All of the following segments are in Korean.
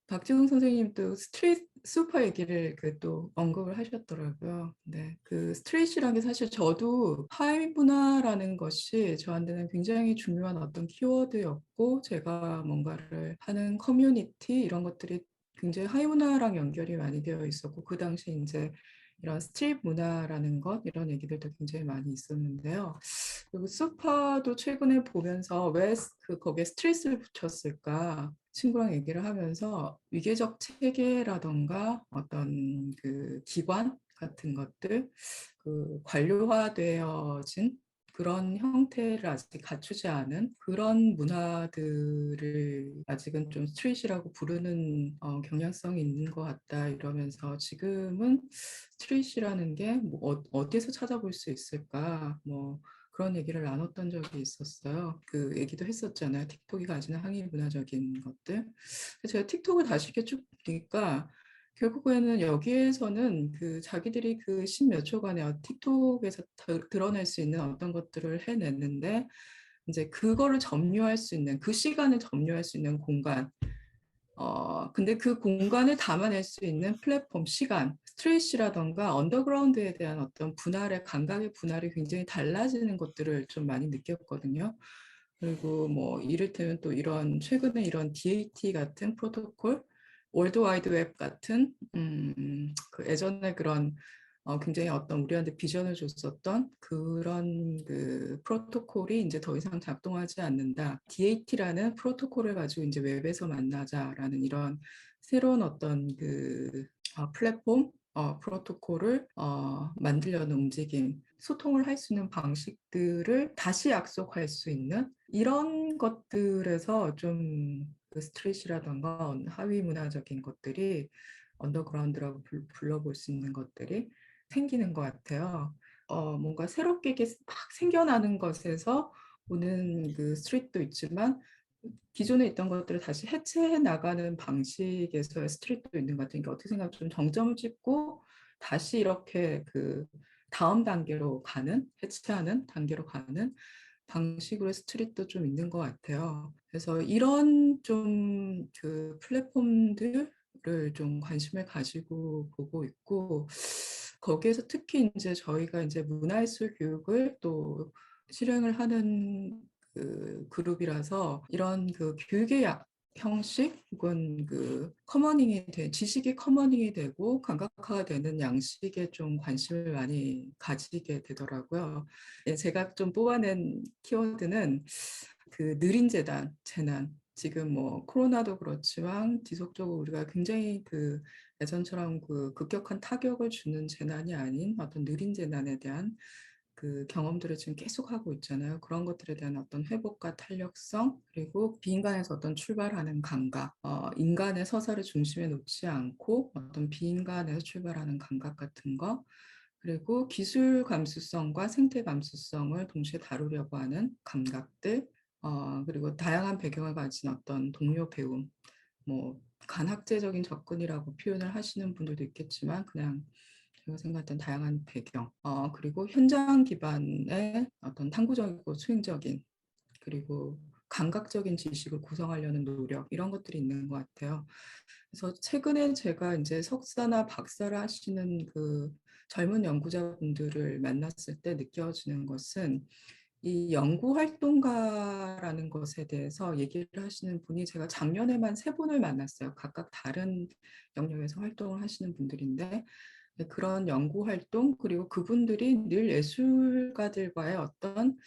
박지훈 선생님도 스트릿 슈퍼 얘기를 또 언급을 하셨더라고요. 네, 스트릿이라는 게 사실 저도 하이 문화라는 것이 저한테는 굉장히 중요한 어떤 키워드였고, 제가 뭔가를 하는 커뮤니티 이런 것들이 굉장히 하이 문화랑 연결이 많이 되어 있었고, 그 당시 이제 이런 스트릿 문화라는 것 이런 얘기들도 굉장히 많이 있었는데요. 그리고 수파도 최근에 보면서 왜 거기에 스트레스를 붙였을까 친구랑 얘기를 하면서 위계적 체계라던가 어떤 기관 같은 것들, 관료화되어진 그런 형태를 아직 갖추지 않은 그런 문화들을 아직은 좀 스트릿이라고 부르는 경향성이 있는 것 같다 이러면서, 지금은 스트릿이라는 게 뭐 어디에서 찾아볼 수 있을까, 뭐 그런 얘기를 나눴던 적이 있었어요. 그 얘기도 했었잖아요. 틱톡이 가지는 항의 문화적인 것들. 제가 틱톡을 다시 이렇게 쭉 보니까 결국에는 여기에서는 자기들이 십몇 초간에 틱톡에서 드러낼 수 있는 어떤 것들을 해냈는데, 이제 그거를 점유할 수 있는, 그 시간을 점유할 수 있는 공간, 근데 그 공간을 담아낼 수 있는 플랫폼, 시간, 스트레이시라던가 언더그라운드에 대한 어떤 분할의, 감각의 분할이 굉장히 달라지는 것들을 좀 많이 느꼈거든요. 그리고 뭐 이를테면 또 이런 최근에 이런 DAT 같은 프로토콜, 월드와이드 웹 같은 예전에 그런 굉장히 어떤 우리한테 비전을 줬었던 그런 프로토콜이 이제 더 이상 작동하지 않는다. DAT라는 프로토콜을 가지고 이제 웹에서 만나자라는 이런 새로운 어떤 플랫폼, 프로토콜을 만들려는 움직임, 소통을 할 수 있는 방식들을 다시 약속할 수 있는 이런 것들에서 좀 스트릿이라던가 하위 문화적인 것들이, 언더그라운드라고 불러볼 수 있는 것들이 생기는 것 같아요. 뭔가 새롭게 이렇게 막 생겨나는 것에서 오는 스트릿도 있지만, 기존에 있던 것들을 다시 해체해 나가는 방식에서의 스트릿도 있는 것 같으니까, 어떻게 생각하면 좀 정점을 찍고 다시 이렇게 다음 단계로 가는, 해체하는 단계로 가는 방식으로 스트릿도 좀 있는 것 같아요. 그래서 이런 좀 플랫폼들을 좀 관심을 가지고 보고 있고, 거기에서 특히 이제 저희가 이제 문화예술 교육을 또 실행을 하는 그룹이라서, 이런 교육의 형식 혹은 커머닝이 지식이 커머닝이 되고 감각화가 되는 양식에 좀 관심을 많이 가지게 되더라고요. 예, 제가 좀 뽑아낸 키워드는 느린 재난. 지금 뭐 코로나도 그렇지만 지속적으로 우리가 굉장히 예전처럼 급격한 타격을 주는 재난이 아닌 어떤 느린 재난에 대한 경험들을 지금 계속 하고 있잖아요. 그런 것들에 대한 어떤 회복과 탄력성, 그리고 비인간에서 어떤 출발하는 감각, 인간의 서사를 중심에 놓지 않고 어떤 비인간에서 출발하는 감각 같은 거, 그리고 기술 감수성과 생태 감수성을 동시에 다루려고 하는 감각들, 그리고 다양한 배경을 가진 어떤 동료 배움, 뭐 간학제적인 접근이라고 표현을 하시는 분들도 있겠지만, 그냥 제가 생각했던 다양한 배경, 그리고 현장 기반의 어떤 탐구적이고 수행적인, 그리고 감각적인 지식을 구성하려는 노력, 이런 것들이 있는 것 같아요. 그래서 최근에 제가 이제 석사나 박사를 하시는 젊은 연구자분들을 만났을 때 느껴지는 것은, 이 연구 활동가라는 것에 대해서 얘기를 하시는 분이 제가 작년에만 세 분을 만났어요. 각각 다른 영역에서 활동을 하시는 분들인데, 그런 연구 활동, 그리고 그분들이 늘 예술가들과의 어떤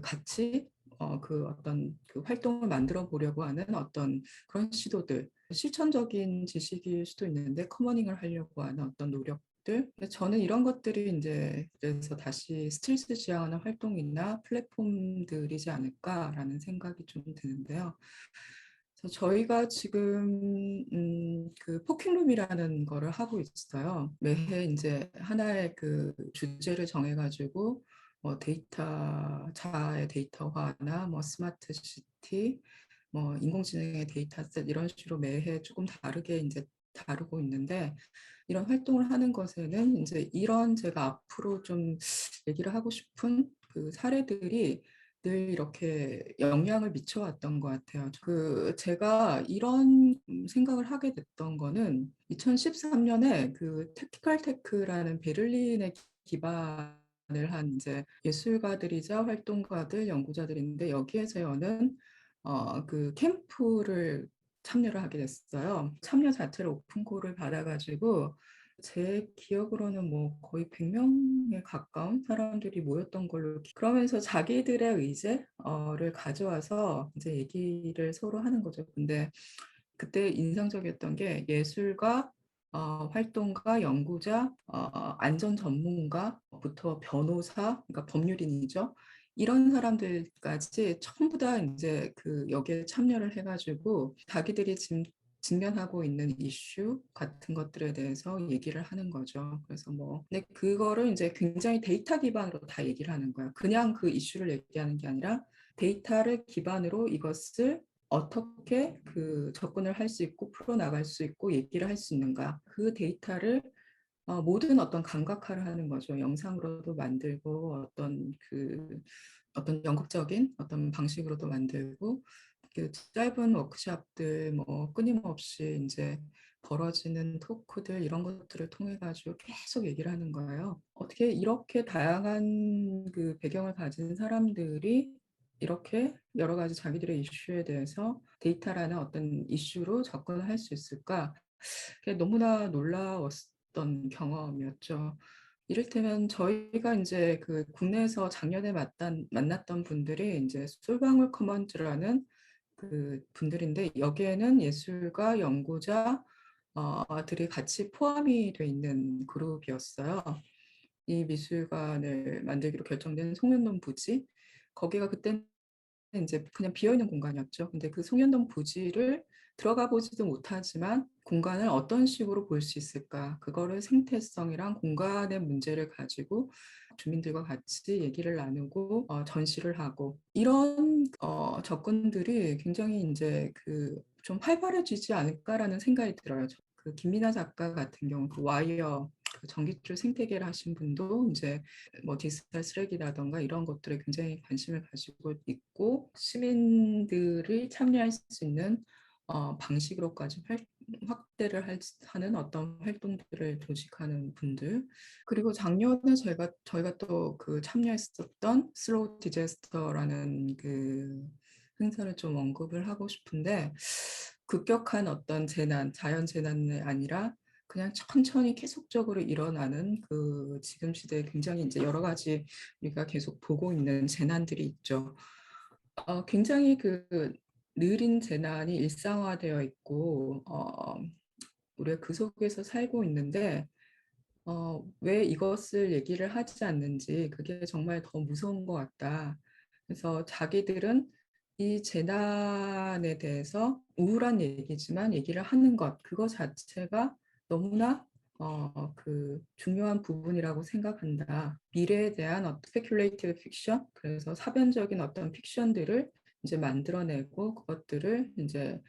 같이 어떤 활동을 만들어 보려고 하는 어떤 그런 시도들, 실천적인 지식일 수도 있는데 커머닝을 하려고 하는 어떤 노력들, 저는 이런 것들이 이제 그래서 다시 스트레스 지향하는 활동이나 플랫폼들이지 않을까라는 생각이 좀 드는데요. 그래서 저희가 지금 포킹룸이라는 거를 하고 있어요. 매해 이제 하나의 주제를 정해가지고 뭐 자아의 데이터화나 뭐 스마트 시티, 뭐 인공지능의 데이터셋, 이런 식으로 매해 조금 다르게 이제 다루고 있는데, 이런 활동을 하는 것에는 이제 이런 제가 앞으로 좀 얘기를 하고 싶은 사례들이 늘 이렇게 영향을 미쳐왔던 것 같아요. 제가 이런 생각을 하게 됐던 거는 2013년에 그 택티컬 테크라는 베를린에 기반을 한 이제 예술가들이자 활동가들, 연구자들인데 여기에서 여는 그 캠프를 참여를 하게 됐어요. 참여 자체를 오픈콜을 받아가지고 제 기억으로는 뭐 거의 100명에 가까운 사람들이 모였던 걸로 그러면서 자기들의 의제를 가져와서 이제 얘기를 서로 하는 거죠. 근데 그때 인상적이었던 게 예술가, 활동가, 연구자, 안전 전문가부터 변호사, 그러니까 법률인이죠. 이런 사람들까지 전부 다 이제 그 여기에 참여를 해가지고 자기들이 지금 직면하고 있는 이슈 같은 것들에 대해서 얘기를 하는 거죠. 그래서 뭐, 근데 그거를 이제 굉장히 데이터 기반으로 다 얘기를 하는 거예요. 그냥 그 이슈를 얘기하는 게 아니라 데이터를 기반으로 이것을 어떻게 그 접근을 할 수 있고 풀어나갈 수 있고 얘기를 할 수 있는가. 그 데이터를 모든 어떤 감각화를 하는 거죠. 영상으로도 만들고 어떤 연극적인 어떤 방식으로도 만들고 그 짧은 워크숍들 뭐 끊임없이 이제 벌어지는 토크들 이런 것들을 통해 가지고 계속 얘기를 하는 거예요. 어떻게 이렇게 다양한 그 배경을 가진 사람들이 이렇게 여러 가지 자기들의 이슈에 대해서 데이터라는 어떤 이슈로 접근을 할 수 있을까? 그게 너무나 놀라웠던 경험이었죠. 이를테면 저희가 이제 그 국내에서 작년에 만났던 분들이 이제 솔방울 커먼즈라는 그 분들인데 여기에는 예술가, 연구자 들이 같이 포함이 돼 있는 그룹이었어요. 이 미술관을 만들기로 결정된 송현동 부지 거기가 그때 이제 그냥 비어있는 공간이었죠. 근데 그 송현동 부지를 들어가 보지도 못하지만 공간을 어떤 식으로 볼 수 있을까? 그거를 생태성이랑 공간의 문제를 가지고 주민들과 같이 얘기를 나누고 전시를 하고 이런 접근들이 굉장히 이제 그 좀 활발해지지 않을까라는 생각이 들어요. 그 김미나 작가 같은 경우 그 와이어 그 전기줄 생태계를 하신 분도 이제 뭐 디지털 쓰레기라던가 이런 것들에 굉장히 관심을 가지고 있고 시민들이 참여할 수 있는 방식으로까지 확대를 하는 어떤 활동들을 조직하는 분들 그리고 작년에 저희가 또 그 참여했었던 슬로우 디제스터라는 그 행사를 좀 언급을 하고 싶은데 급격한 어떤 재난, 자연 재난이 아니라 그냥 천천히 계속적으로 일어나는 그 지금 시대에 굉장히 이제 여러 가지 우리가 계속 보고 있는 재난들이 있죠. 굉장히 그 느린 재난이 일상화되어 있고, 우리가 그 속에서 살고 있는데, 왜 이것을 얘기를 하지 않는지 그게 정말 더 무서운 것 같다. 그래서 자기들은 이 재난에 대해서 우울한 얘기지만 얘기를 하는 것, 그거 자체가 너무나 그 중요한 부분이라고 생각한다. 미래에 대한 어떤 스페큘레이티브 픽션, 그래서 사변적인 어떤 픽션들을 이제 만들어내고 그것들을 이제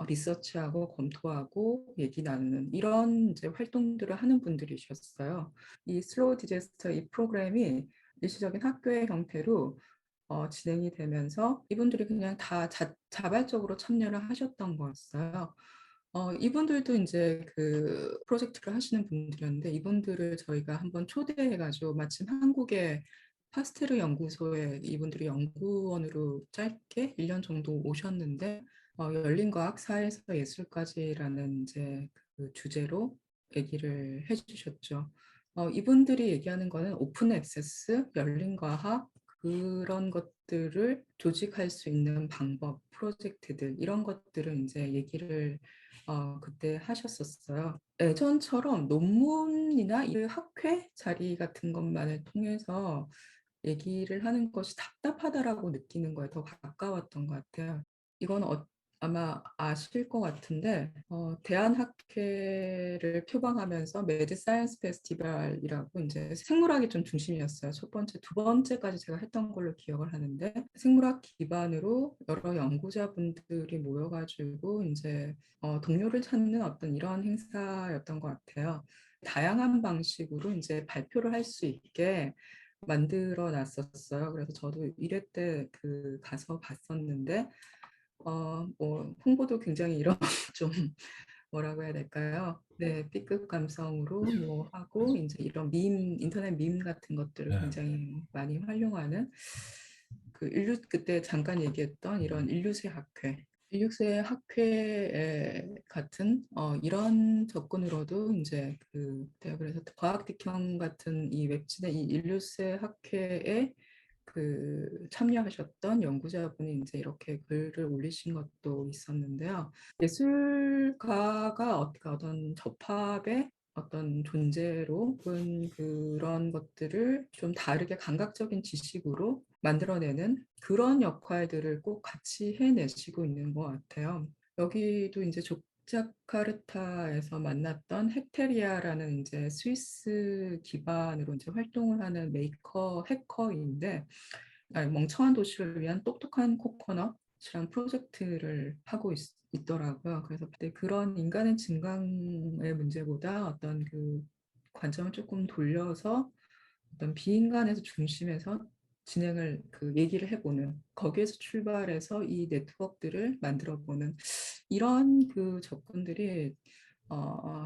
리서치하고 검토하고 얘기 나누는 이런 이제 활동들을 하는 분들이셨어요. 이 슬로우 디제스터 이 프로그램이 일시적인 학교의 형태로 진행이 되면서 이분들이 그냥 다 자발적으로 참여를 하셨던 거였어요. 이분들도 이제 그 프로젝트를 하시는 분들이었는데 이분들을 저희가 한번 초대해가지고 마침 한국의 파스테르 연구소에 이분들이 연구원으로 짧게 1년 정도 오셨는데 열린 과학, 사회에서 예술까지라는 이제 그 주제로 얘기를 해주셨죠. 이분들이 얘기하는 거는 오픈 액세스, 열린 과학, 그런 것들을 조직할 수 있는 방법, 프로젝트들, 이런 것들을 이제 얘기를 그때 하셨었어요. 예전처럼 논문이나 이 학회 자리 같은 것만을 통해서 얘기를 하는 것이 답답하다라고 느끼는 거에 더 가까웠던 것 같아요. 이건 아마 아실 것 같은데 대한학회를 표방하면서 매드 사이언스 페스티벌이라고 이제 생물학이 좀 중심이었어요. 첫 번째, 두 번째까지 제가 했던 걸로 기억을 하는데 생물학 기반으로 여러 연구자분들이 모여가지고 이제 동료를 찾는 어떤 이런 행사였던 것 같아요. 다양한 방식으로 이제 발표를 할 수 있게 만들어 놨었어요. 그래서 저도 1회 때 그 가서 봤었는데 뭐 홍보도 굉장히 이런 좀 뭐라고 해야 될까요? 네, B급 감성으로 뭐 하고 이제 이런 인터넷 밈 같은 것들을 네. 굉장히 많이 활용하는 그 인류 그때 잠깐 얘기했던 이런 인류세 학회, 인류세 학회 같은 이런 접근으로도 이제 그래서 과학 디형 같은 이 웹진의 이 인류세 학회에 참여하셨던 연구자분이 이제 이렇게 글을 올리신 것도 있었는데요. 예술가가 어떤 접합의 어떤 존재로 혹은 그런 것들을 좀 다르게 감각적인 지식으로 만들어내는 그런 역할들을 꼭 같이 해내시고 있는 것 같아요. 여기도 이제 족자카르타에서 만났던 헥테리아라는 이제 스위스 기반으로 이제 활동을 하는 해커인데 멍청한 도시를 위한 똑똑한 코코넛이란 프로젝트를 하고 있더라고요. 그래서 그런 인간의 증강의 문제보다 어떤 그 관점을 조금 돌려서 어떤 비인간에서 중심에서 진행을 얘기를 해보는 거기에서 출발해서 이 네트워크들을 만들어보는 이런 접근들이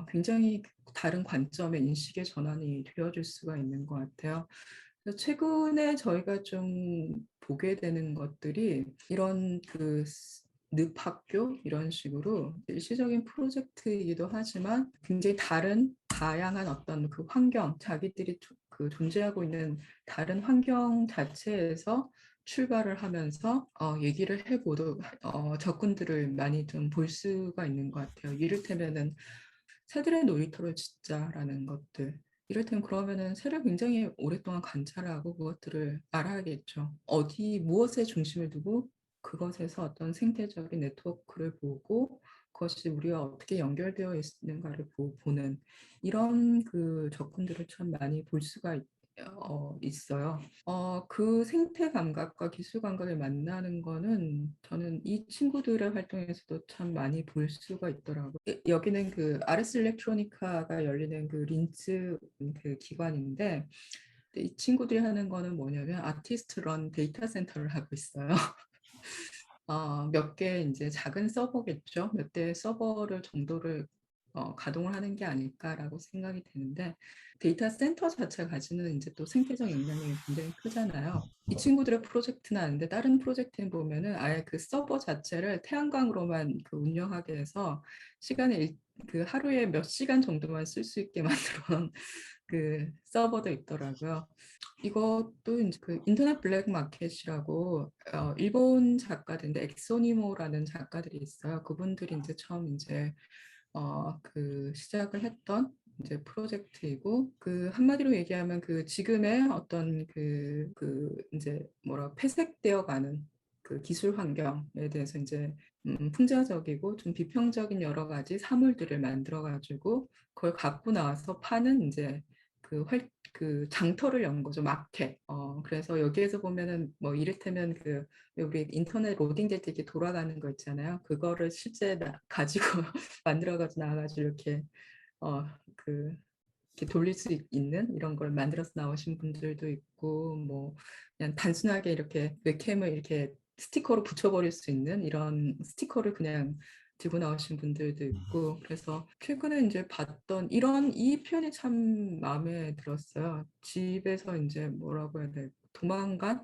굉장히 다른 관점의 인식의 전환이 되어줄 수가 있는 것 같아요. 그래서 최근에 저희가 좀 보게 되는 것들이 이런 늪학교 이런 식으로 일시적인 프로젝트이기도 하지만 굉장히 다양한 어떤 그 환경, 자기들이 존재하고 있는 다른 환경 자체에서 출발을 하면서 얘기를 해보도 접근들을 많이 좀 볼 수가 있는 것 같아요. 이를테면은 새들의 놀이터를 짓자라는 것들. 이를테면 그러면은 새를 굉장히 오랫동안 관찰하고 그것들을 알아야겠죠. 무엇에 중심을 두고 그것에서 어떤 생태적인 네트워크를 보고 그것이 우리와 어떻게 연결되어 있는가를 보는 이런 접근들을 참 많이 볼 수가 있어요. 그 생태 감각과 기술 감각을 만나는 거는 저는 이 친구들의 활동에서도 참 많이 볼 수가 있더라고요. 여기는 아르스 일렉트로니카가 열리는 린츠 기관인데 이 친구들이 하는 거는 뭐냐면 아티스트 런 데이터 센터를 하고 있어요. 몇 개 이제 작은 서버겠죠. 몇 대 서버를 정도를 가동을 하는 게 아닐까라고 생각이 되는데 데이터 센터 자체가 가지는 이제 또 생태적 영향력이 굉장히 크잖아요. 이 친구들의 프로젝트는 아닌데 다른 프로젝트는 보면은 아예 서버 자체를 태양광으로만 운영하게 해서 하루에 몇 시간 정도만 쓸 수 있게 만들어 놓은 서버도 있더라고요. 이것도 이제 인터넷 블랙 마켓이라고 일본 작가들인데 엑소니모라는 작가들이 있어요. 그분들이 이제 처음 이제 시작을 했던 이제 프로젝트이고 한마디로 얘기하면 지금의 어떤 이제 폐색되어 가는 기술 환경에 대해서 이제 풍자적이고 좀 비평적인 여러 가지 사물들을 만들어 가지고 그걸 갖고 나와서 파는 이제 장터를 연 거죠. 마켓. 그래서 여기에서 보면은 뭐 이를테면 우리 인터넷 로딩 될 때 이렇게 돌아가는 거 있잖아요. 그거를 실제 가지고 만들어가지고 나와가지고 이렇게 어, 그 이렇게 돌릴 수 있는 이런 걸 만들어서 나오신 분들도 있고 뭐 그냥 단순하게 이렇게 웹캠을 이렇게 스티커로 붙여버릴 수 있는 이런 스티커를 그냥 들고 나오신 분들도 있고 그래서 최근에 이제 봤던 이 표현이 참 마음에 들었어요. 집에서 이제 뭐라고 해야 돼? 도망간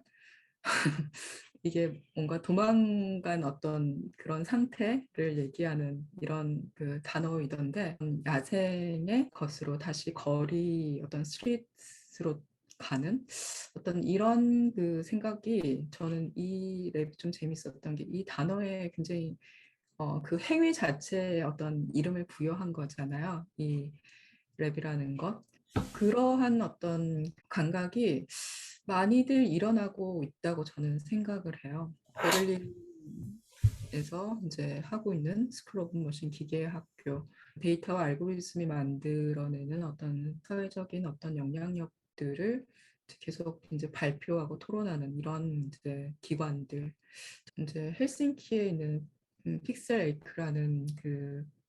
이게 뭔가 도망간 어떤 그런 상태를 얘기하는 이런 단어이던데 야생의 것으로 다시 어떤 스트릿으로 가는 어떤 이런 생각이 저는 이 랩이 좀 재밌었던 게 이 단어에 굉장히 행위 자체에 어떤 이름을 부여한 거잖아요. 이 랩이라는 것. 그러한 어떤 감각이 많이들 일어나고 있다고 저는 생각을 해요. 베를린에서 이제 하고 있는 스쿨 오브 머신 기계 학교 데이터와 알고리즘이 만들어내는 어떤 사회적인 어떤 영향력들을 계속 이제 발표하고 토론하는 이런 이제 기관들 이제 헬싱키에 있는 픽셀 에이크라는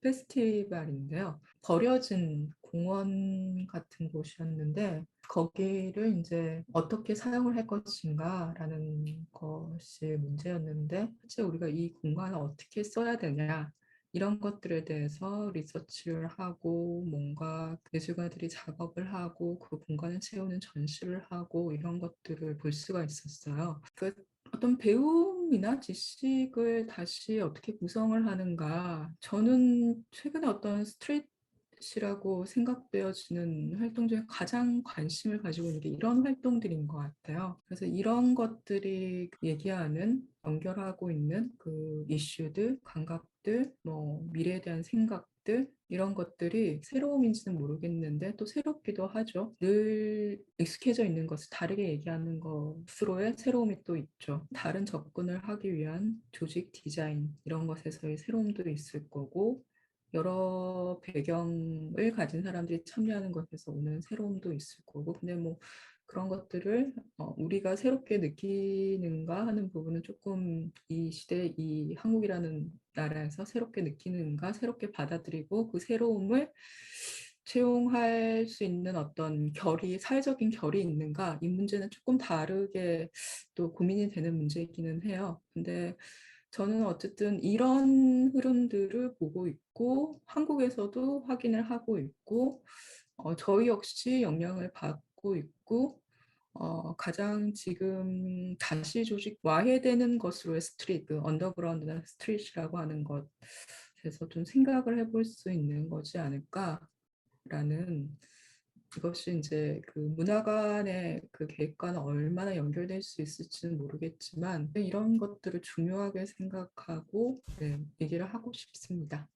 페스티벌인데요. 버려진 공원 같은 곳이었는데 거기를 이제 어떻게 사용을 할 것인가라는 것이 문제였는데 실제 우리가 이 공간을 어떻게 써야 되냐 이런 것들에 대해서 리서치를 하고 뭔가 예술가들이 작업을 하고 그 공간을 채우는 전시를 하고 이런 것들을 볼 수가 있었어요. 그 어떤 배움이나 지식을 다시 어떻게 구성을 하는가. 저는 최근에 어떤 스트릿이라고 생각되어지는 활동 중에 가장 관심을 가지고 있는 게 이런 활동들인 것 같아요. 그래서 이런 것들이 얘기하는 연결하고 있는 그 이슈들, 감각들, 뭐 미래에 대한 생각들 이런 것들이 새로움인지는 모르겠는데 또 새롭기도 하죠. 늘 익숙해져 있는 것을 다르게 얘기하는 것으로의 새로움이 또 있죠. 다른 접근을 하기 위한 조직 디자인 이런 것에서의 새로움도 있을 거고 여러 배경을 가진 사람들이 참여하는 것에서 오는 새로움도 있을 거고 근데 뭐 그런 것들을 우리가 새롭게 느끼는가 하는 부분은 조금 이 시대, 이 한국이라는 나라에서 새롭게 느끼는가, 새롭게 받아들이고 그 새로움을 채용할 수 있는 어떤 결이, 사회적인 결이 있는가, 이 문제는 조금 다르게 또 고민이 되는 문제이기는 해요. 근데 저는 어쨌든 이런 흐름들을 보고 있고, 한국에서도 확인을 하고 있고, 저희 역시 영향을 받고 있고, 가장 지금 다시 조직화해되는 것으로의 스트릿, 그 언더그라운드나 스트릿이라고 하는 것에서 좀 생각을 해볼 수 있는 거지 않을까라는 이것이 이제 그 문화관의 그 계획과는 얼마나 연결될 수 있을지는 모르겠지만 이런 것들을 중요하게 생각하고 네, 얘기를 하고 싶습니다.